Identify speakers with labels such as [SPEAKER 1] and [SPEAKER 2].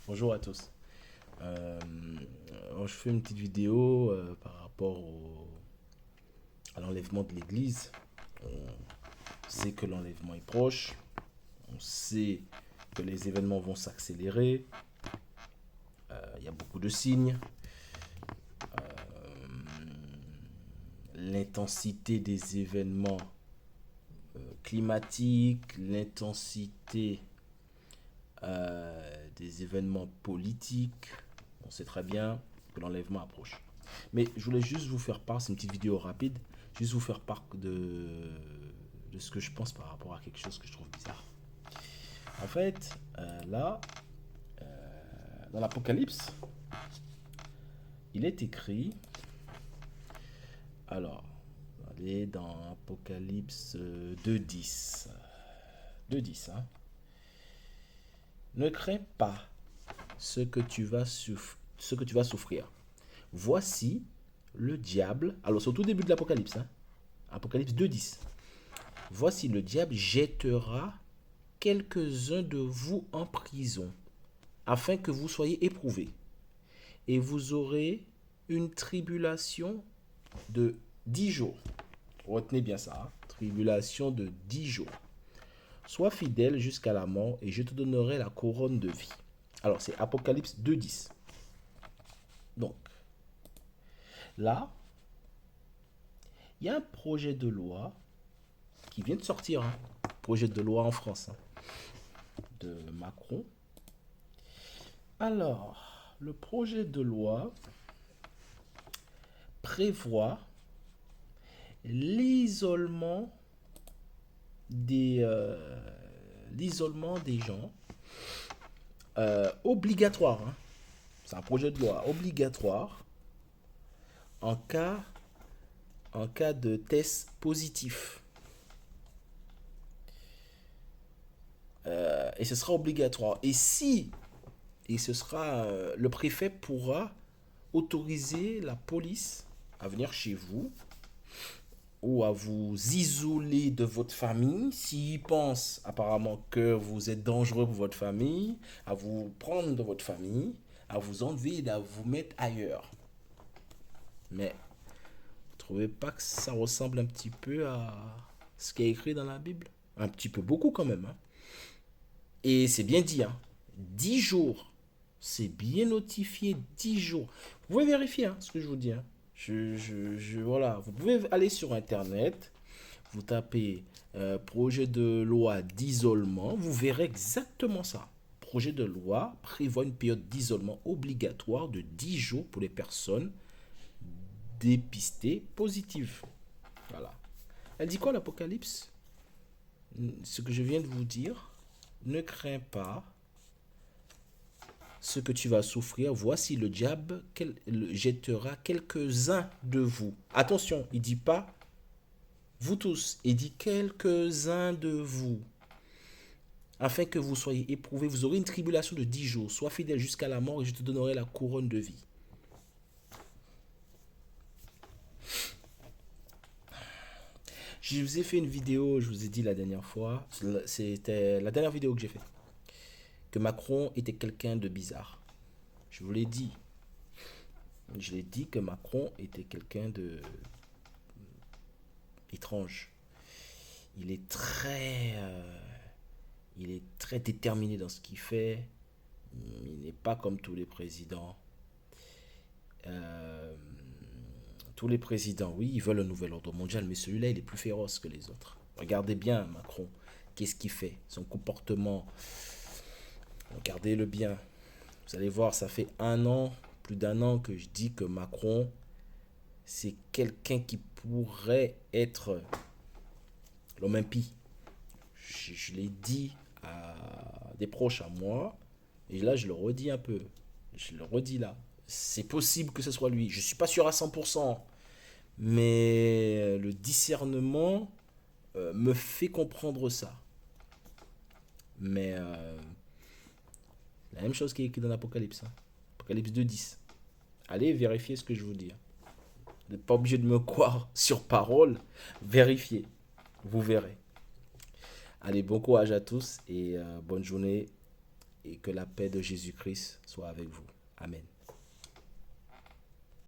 [SPEAKER 1] Bonjour à tous. Euh, je fais une petite vidéo par rapport à l'enlèvement de l'église. On sait que l'enlèvement est proche. On sait que les événements vont s'accélérer. Il y a beaucoup de signes. L'intensité des événements climatiques, l'intensité des événements politiques. On sait très bien que l'enlèvement approche. Mais je voulais juste vous faire part, c'est une petite vidéo rapide, juste vous faire part de ce que je pense par rapport à quelque chose que je trouve bizarre. En fait, là, dans l'Apocalypse, il est écrit, alors, allez dans Apocalypse 2.10. 2.10, hein. Ne crains pas ce que tu vas souffrir. Voici le diable, alors c'est au tout début de l'Apocalypse, hein, Apocalypse 2.10. Voici le diable jettera quelques-uns de vous en prison, afin que vous soyez éprouvés. Et vous aurez une tribulation de 10 jours. Retenez bien ça, hein. Tribulation de 10 jours. Sois fidèle jusqu'à la mort et je te donnerai la couronne de vie. Alors, c'est Apocalypse 2.10. Donc, là, il y a un projet de loi qui vient de sortir, hein. Projet de loi en France, hein, de Macron. Alors, le projet de loi prévoit l'isolement des, euh, l'isolement des gens obligatoire, hein. C'est un projet de loi obligatoire en cas, en cas de test positif. Et ce sera obligatoire. Et ce sera, le préfet pourra autoriser la police à venir chez vous ou à vous isoler de votre famille s'ils pensent apparemment que vous êtes dangereux pour votre famille, à vous prendre de votre famille, à vous enlever et à vous mettre ailleurs. Mais vous trouvez pas que ça ressemble un petit peu à ce qui est écrit dans la Bible? Un petit peu, beaucoup quand même, hein. Et c'est bien dit, hein. 10 jours. C'est bien notifié, 10 jours. Vous pouvez vérifier, hein, ce que je vous dis, hein. Voilà. Vous pouvez aller sur Internet, vous tapez projet de loi d'isolement, vous verrez exactement ça. Projet de loi prévoit une période d'isolement obligatoire de 10 jours pour les personnes dépistées positives. Voilà. Elle dit quoi l'Apocalypse? Ce que je viens de vous dire, ne crains pas ce que tu vas souffrir. Voici le diable jettera quelques-uns de vous. Attention, il dit pas vous tous, il dit quelques-uns de vous. Afin que vous soyez éprouvés, vous aurez une tribulation de 10 jours. Sois fidèle jusqu'à la mort et je te donnerai la couronne de vie. Je vous ai fait une vidéo, je vous ai dit la dernière fois, c'était la dernière vidéo que j'ai faite, que Macron était quelqu'un de bizarre. Je vous l'ai dit. Je l'ai dit que Macron était quelqu'un de étrange. Il est il est très déterminé dans ce qu'il fait. Il n'est pas comme tous les présidents. Euh, tous les présidents, oui, ils veulent un nouvel ordre mondial, mais celui-là, il est plus féroce que les autres. Regardez bien Macron. Qu'est-ce qu'il fait? Son comportement. Regardez-le bien. Vous allez voir, ça fait un an, plus d'un an que je dis que Macron, c'est quelqu'un qui pourrait être l'homme impie. Je l'ai dit à des proches à moi, et là je le redis un peu. Je le redis là. C'est possible que ce soit lui. Je ne suis pas sûr à 100%, mais le discernement me fait comprendre ça. Mais la même chose qui est écrit dans l'Apocalypse, hein. Apocalypse 2.10. Allez vérifier ce que je vous dis, hein. Vous n'êtes pas obligé de me croire sur parole. Vérifiez. Vous verrez. Allez, bon courage à tous et bonne journée et que la paix de Jésus-Christ soit avec vous. Amen.